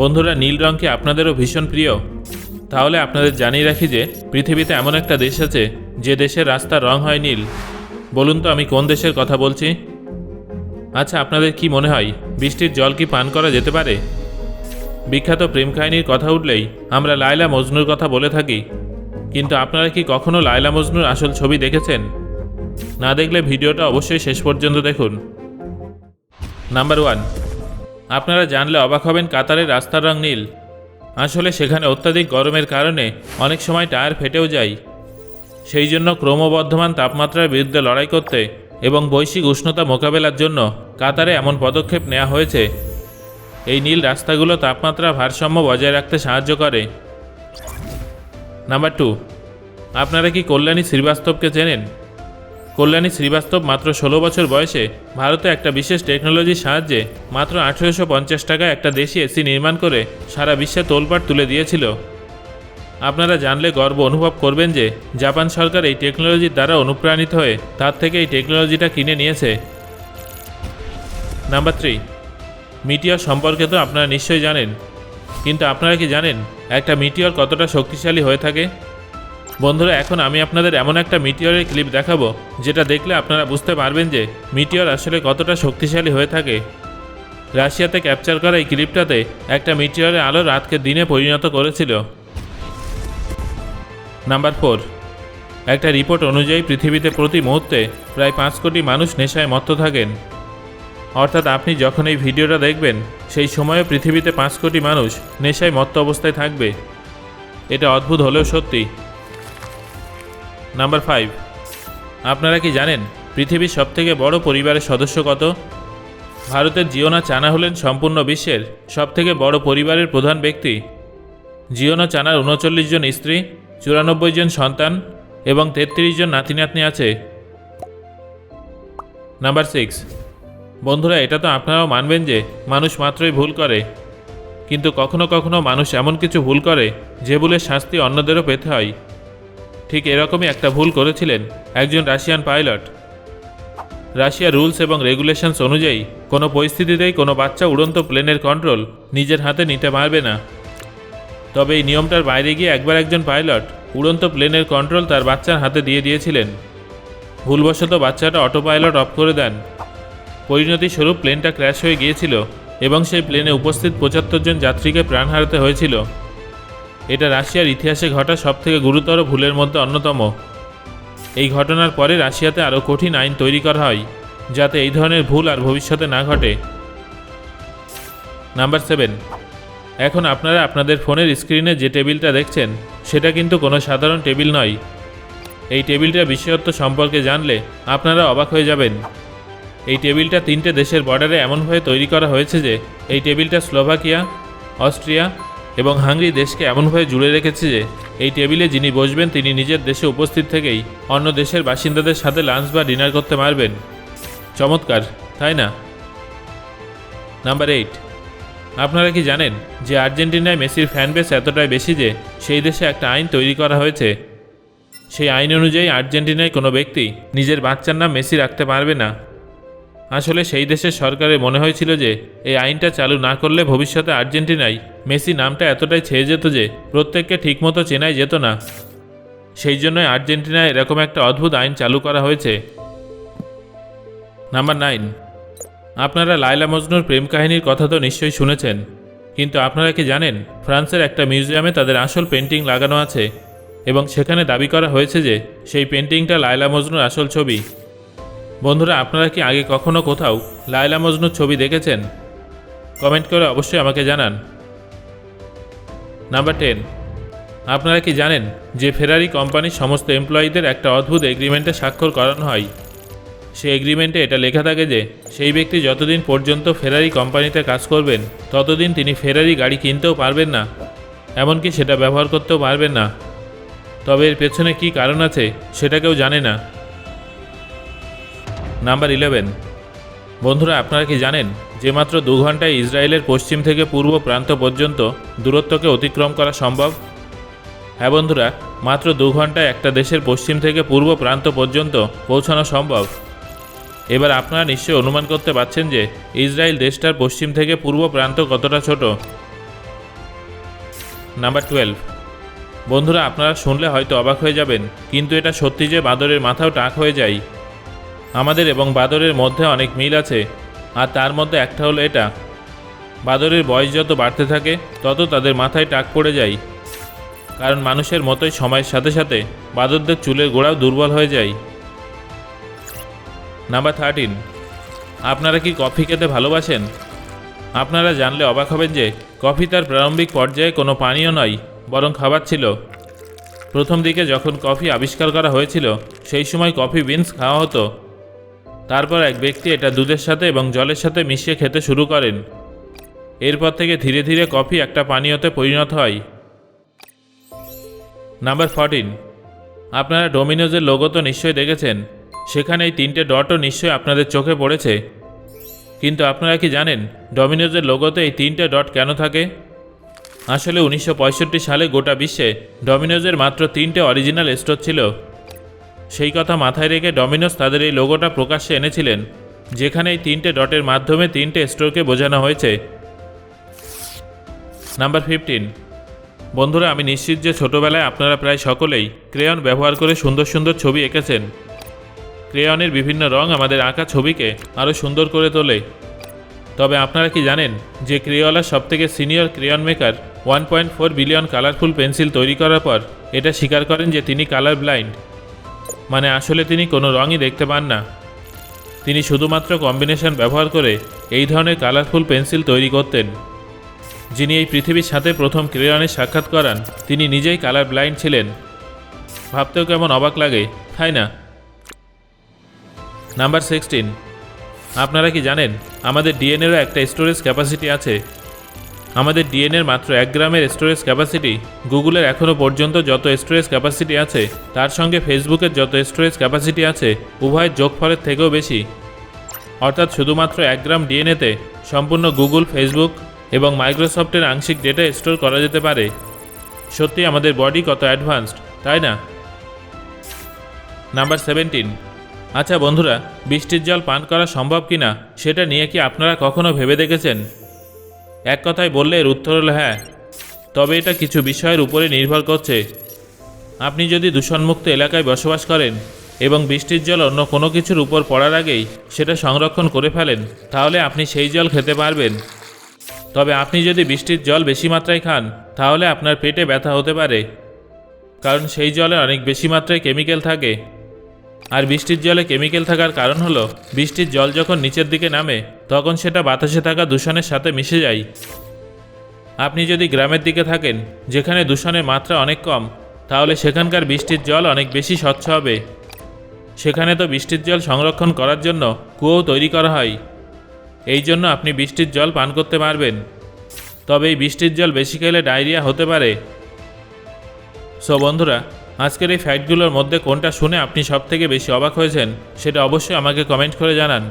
বন্ধুরা, নীল রং কি আপনাদেরও ভীষণ প্রিয়? তাহলে আপনাদের জানিয়ে রাখি যে পৃথিবীতে এমন একটা দেশ আছে যে দেশের রাস্তার রং হয় নীল। বলুন তো আমি কোন দেশের কথা বলছি? আচ্ছা, আপনাদের কি মনে হয় বৃষ্টির জল কি পান করা যেতে পারে? বিখ্যাত প্রেম কাহিনীর কথা উঠলেই আমরা লায়লা মজনুর কথা বলে থাকি, কিন্তু আপনারা কি কখনো লায়লা মজনুর আসল ছবি দেখেছেন? না দেখলে ভিডিওটা অবশ্যই শেষ পর্যন্ত দেখুন। নাম্বার 1, আপনারা জানলে অবাক হবেন কাতারের রাস্তার রং নীল। আসলে সেখানে অত্যাধিক গরমের কারণে অনেক সময় টায়ার ফেটেও যায়। সেই জন্য ক্রমবর্ধমান তাপমাত্রার বিরুদ্ধে লড়াই করতে এবং বৈশ্বিক উষ্ণতা মোকাবেলার জন্য কাতারে এমন পদক্ষেপ নেওয়া হয়েছে। এই নীল রাস্তাগুলো তাপমাত্রা ভারসাম্য বজায় রাখতে সাহায্য করে। নাম্বার 2, আপনারা কি কল্যাণী শ্রীবাস্তবকে চেনেন? কল্যাণী শ্রীবাস্তব মাত্র 16 বছর বয়সে ভারতে একটা বিশেষ টেকনোলজির সাহায্যে মাত্র 1850 টাকায় একটা দেশি এসি নির্মাণ করে সারা বিশ্বে তোলপাড় তুলে দিয়েছিল। আপনারা জানলে গর্ব অনুভব করবেন যে জাপান সরকার এই টেকনোলজির দ্বারা অনুপ্রাণিত হয়ে তার থেকে এই টেকনোলজিটা কিনে নিয়েছে। নাম্বার 3, মিটিওর সম্পর্কে তো আপনারা নিশ্চয়ই জানেন, কিন্তু আপনারা কি জানেন একটা মিটিওর কতটা শক্তিশালী হয়ে থাকে? বন্ধুরা, এখন আমি আপনাদের এমন একটা মিটিওরের ক্লিপ দেখাবো যেটা দেখলে আপনারা বুঝতে পারবেন যে মিটিওর আসলে কতটা শক্তিশালী হয়ে থাকে। রাশিয়াতে ক্যাপচার করা এই ক্লিপটাতে একটা মিটিওরের আলো রাতকে দিনে পরিণত করেছিল। নাম্বার 4, একটা রিপোর্ট অনুযায়ী পৃথিবীতে প্রতি মুহূর্তে প্রায় 5 কোটি মানুষ নেশায় মত্ত থাকেন। অর্থাৎ আপনি যখন এই ভিডিওটা দেখবেন সেই সময়ে পৃথিবীতে 5 কোটি মানুষ নেশায় মত্ত অবস্থায় থাকবে। এটা অদ্ভুত হলেও সত্যি। নাম্বার 5, আপনারা কি জানেন পৃথিবীর সবথেকে বড় পরিবারের সদস্য কত? ভারতের 𝐁𝐚𝐧𝐠𝐥𝐚 চানা সম্পূর্ণ বিশ্বের সবথেকে বড় পরিবারের প্রধান ব্যক্তি। 𝐁𝐚𝐧𝐠𝐥𝐚 চানার 39 জন স্ত্রী, 94 জন সন্তান এবং 33 জন নাতি নাতনি আছে। নাম্বার 6, বন্ধুরা, এটা তো আপনারাও মানবেন যে মানুষ মাত্রই ভুল করে, কিন্তু কখনো কখনো মানুষ এমন কিছু ভুল করে যে ভুলের শাস্তি অন্যদেরও পেতে হয়। ঠিক এরকমই একটা ভুল করেছিলেন একজন রাশিয়ান পাইলট। রাশিয়ার রুলস এবং রেগুলেশনস অনুযায়ী কোনো পরিস্থিতিতেই কোনো বাচ্চা উড়ন্ত প্লেনের কন্ট্রোল নিজের হাতে নিতে পারবে না। তবে এই নিয়মটার বাইরে গিয়ে একবার একজন পাইলট উড়ন্ত প্লেনের কন্ট্রোল তার বাচ্চার হাতে দিয়ে দিয়েছিলেন। ভুলবশত বাচ্চাটা অটো পাইলট অফ করে দেন। পরিণতি স্বরূপ প্লেনটা ক্র্যাশ হয়ে গিয়েছিল এবং সেই প্লেনে উপস্থিত 75 জন যাত্রীকে প্রাণ হারাতে হয়েছিল। এটা রাশিয়ার ইতিহাসে ঘটা সবথেকে গুরুতর ভুলের মধ্যে অন্যতম। এই ঘটনার পরে রাশিয়াতে আরও কঠিন আইন তৈরি করা হয় যাতে এই ধরনের ভুল আর ভবিষ্যতে না ঘটে। নাম্বার 7, এখন আপনারা আপনাদের ফোনের স্ক্রিনে যে টেবিলটা দেখছেন সেটা কিন্তু কোনো সাধারণ টেবিল নয়। এই টেবিলটার বিশেষত্ব সম্পর্কে জানলে আপনারা অবাক হয়ে যাবেন। এই টেবিলটা 3টে দেশের বর্ডারে এমনভাবে তৈরি করা হয়েছে যে এই টেবিলটা স্লোভাকিয়া, অস্ট্রিয়া এবং হাঙ্গেরি দেশকে এমনভাবে জুড়ে রেখেছে যে এই টেবিলে যিনি বসবেন তিনি নিজের দেশে উপস্থিত থেকেই অন্য দেশের বাসিন্দাদের সাথে লাঞ্চ বা ডিনার করতে পারবেন। চমৎকার, তাই না? নাম্বার 8, আপনারা কি জানেন যে আর্জেন্টিনায় মেসির ফ্যান বেস এতটাই বেশি যে সেই দেশে একটা আইন তৈরি করা হয়েছে। সেই আইন অনুযায়ী আর্জেন্টিনায় কোনো ব্যক্তি নিজের বাচ্চার নাম মেসি রাখতে পারবে না। আসলে সেই দেশের সরকারের মনে হয়েছিল যে এই আইনটা চালু না করলে ভবিষ্যতে আর্জেন্টিনায় মেসি নামটা এতটাই ছেয়ে যেত যে প্রত্যেককে ঠিকমতো চেনাই যেত না। সেই জন্যই আর্জেন্টিনায় এরকম একটা অদ্ভুত আইন চালু করা হয়েছে। নাম্বার 9, আপনারা লায়লা মজনুর প্রেম কাহিনীর কথা তো নিশ্চয়ই শুনেছেন, কিন্তু আপনারা কি জানেন ফ্রান্সের একটা মিউজিয়ামে তাদের আসল পেন্টিং লাগানো আছে এবং সেখানে দাবি করা হয়েছে যে সেই পেন্টিংটা লায়লা মজনুর আসল ছবি। বন্ধুরা, আপনারা কি আগে কখনো কোথাও লায়লা মজনুর ছবি দেখেছেন? কমেন্ট করে অবশ্যই আমাকে জানান। নাম্বার 10, আপনারা কি জানেন যে ফেরারি কোম্পানির সমস্ত এমপ্লয়িদের একটা অদ্ভুত এগ্রিমেন্টে স্বাক্ষর করানো হয়। সেই এগ্রিমেন্টে এটা লেখা থাকে যে সেই ব্যক্তি যতদিন পর্যন্ত ফেরারি কোম্পানিতে কাজ করবেন ততদিন তিনি ফেরারি গাড়ি কিনতেও পারবেন না, এমনকি সেটা ব্যবহার করতেও পারবেন না। তবে এর পেছনে কী কারণ আছে সেটা কেউ জানে না। নাম্বার 11, বন্ধুরা, আপনারা কি জানেন যে মাত্র 2 ঘন্টায় ইসরায়েলের পশ্চিম থেকে পূর্ব প্রান্ত পর্যন্ত দূরত্বকে অতিক্রম করা সম্ভব? হ্যাঁ বন্ধুরা, মাত্র 2 ঘন্টায় একটা দেশের পশ্চিম থেকে পূর্ব প্রান্ত পর্যন্ত পৌঁছানো সম্ভব। এবার আপনারা নিশ্চয়ই অনুমান করতে পারছেন যে ইসরায়েল দেশটার পশ্চিম থেকে পূর্ব প্রান্ত কতটা ছোট। নাম্বার 12। বন্ধুরা, আপনারা শুনলে হয়তো অবাক হয়ে যাবেন, কিন্তু এটা সত্যি যে বাঁদরের মাথাও টাক হয়ে যায়। আমাদের এবং বাঁদরের মধ্যে অনেক মিল আছে, আর তার মধ্যে একটা হলো এটা: বাঁদরের বয়স যত বাড়তে থাকে তত তাদের মাথায় টাক পড়ে যায়, কারণ মানুষের মতোই সময়ের সাথে সাথে বাঁদরদের চুলের গোড়াও দুর্বল হয়ে যায়। নাম্বার 13। আপনারা কি কফি খেতে ভালোবাসেন? আপনারা জানলে অবাক হবেন যে কফি তার প্রারম্ভিক পর্যায়ে কোনো পানীয় নয়, বরং খাবার ছিল। প্রথম দিকে যখন কফি আবিষ্কার করা হয়েছিল সেই সময় কফি বিনস খাওয়া হতো। তারপর এক ব্যক্তি এটা দুধের সাথে এবং জলের সাথে মিশিয়ে খেতে শুরু করেন। এরপর থেকে ধীরে ধীরে কফি একটা পানীয়তে পরিণত হয়। নাম্বার 14। আপনারা ডোমিনোজের লোগো তো নিশ্চয়ই দেখেছেন, সেখানে এই 3টে ডটও নিশ্চয়ই আপনাদের চোখে পড়েছে। কিন্তু আপনারা কি জানেন ডোমিনোজের লোগোতে এই 3টে ডট কেন থাকে? আসলে 1965 সালে গোটা বিশ্বে ডোমিনোজের মাত্র 3টে অরিজিনাল স্টোর ছিল। সেই কথা মাথায় রেখে ডোমিনোজ তাদের এই লোগোটা প্রকাশ্যে এনেছিলেন, যেখানে এই 3টে ডটের মাধ্যমে 3টে স্টোরকে বোঝানো হয়েছে। নাম্বার 15। বন্ধুরা, আমি নিশ্চিত যে ছোটোবেলায় আপনারা প্রায় সকলেই ক্রেয়ন ব্যবহার করে সুন্দর সুন্দর ছবি এঁকেছেন। ক্রেয়নের বিভিন্ন রং আমাদের আঁকা ছবিকে আরও সুন্দর করে তোলে। তবে আপনারা কি জানেন যে ক্রেয়লার সবথেকে senior crayon maker 1.4 billion colourful pencil তৈরি করার পর এটা স্বীকার করেন যে তিনি কালার ব্লাইন্ড, মানে আসলে তিনি কোনো রঙই দেখতে পান না। তিনি শুধুমাত্র কম্বিনেশন ব্যবহার করে এই ধরনের কালারফুল পেন্সিল তৈরি করতেন। যিনি এই পৃথিবীর সাথে প্রথম ক্রেয়নের সাক্ষাৎ করান তিনি নিজেই কালার ব্লাইন্ড ছিলেন। ভাবতেও কেমন অবাক লাগে, তাই না? নাম্বার 16। আপনারা কি জানেন আমাদের ডিএনএরও একটা স্টোরেজ ক্যাপাসিটি আছে? আমাদের ডিএনএর মাত্র 1 গ্রামের স্টোরেজ ক্যাপাসিটি গুগলের এখনও পর্যন্ত যত স্টোরেজ ক্যাপাসিটি আছে তার সঙ্গে ফেসবুকের যত স্টোরেজ ক্যাপাসিটি আছে উভয়ের যোগফলের থেকেও বেশি। অর্থাৎ শুধুমাত্র 1 গ্রাম ডিএনএতে সম্পূর্ণ গুগল, ফেসবুক এবং মাইক্রোসফটের আংশিক ডেটা স্টোর করা যেতে পারে। সত্যি আমাদের বডি কত অ্যাডভান্সড, তাই না? নাম্বার 17। আচ্ছা বন্ধুরা, বৃষ্টির জল পান করা সম্ভব কিনা সেটা নিয়ে কি আপনারা কখনো ভেবে দেখেছেন? এক কথায় বললে এর উত্তর হলো হ্যাঁ, তবে এটা কিছু বিষয়ের উপরে নির্ভর করছে। আপনি যদি দূষণমুক্ত এলাকায় বসবাস করেন এবং বৃষ্টির জল অন্য কোনো কিছুর উপর পড়ার আগেই সেটা সংরক্ষণ করে ফেলেন, তাহলে আপনি সেই জল খেতে পারবেন। তবে আপনি যদি বৃষ্টির জল বেশি মাত্রায় খান তাহলে আপনার পেটে ব্যথা হতে পারে, কারণ সেই জলে অনেক বেশি মাত্রায় কেমিক্যাল থাকে। আর বৃষ্টির জলে কেমিক্যাল থাকার কারণ হলো বৃষ্টির জল যখন নিচের দিকে নামে তখন সেটা বাতাসে থাকা দূষণের সাথে মিশে যায়। আপনি যদি গ্রামের দিকে থাকেন যেখানে দূষণের মাত্রা অনেক কম, তাহলে সেখানকার বৃষ্টির জল অনেক বেশি স্বচ্ছ হবে। সেখানে তো বৃষ্টির জল সংরক্ষণ করার জন্য কুয়োও তৈরি করা হয়। এই জন্য আপনি বৃষ্টির জল পান করতে পারবেন। তবে এই বৃষ্টির জল বেশি খেলে ডায়রিয়া হতে পারে। সো বন্ধুরা, আজকের এই ফ্যাক্টগুলোর মধ্যে কোনটা শুনে আপনি সবথেকে বেশি অবাক হয়েছেন সেটা অবশ্যই আমাকে কমেন্ট করে জানান।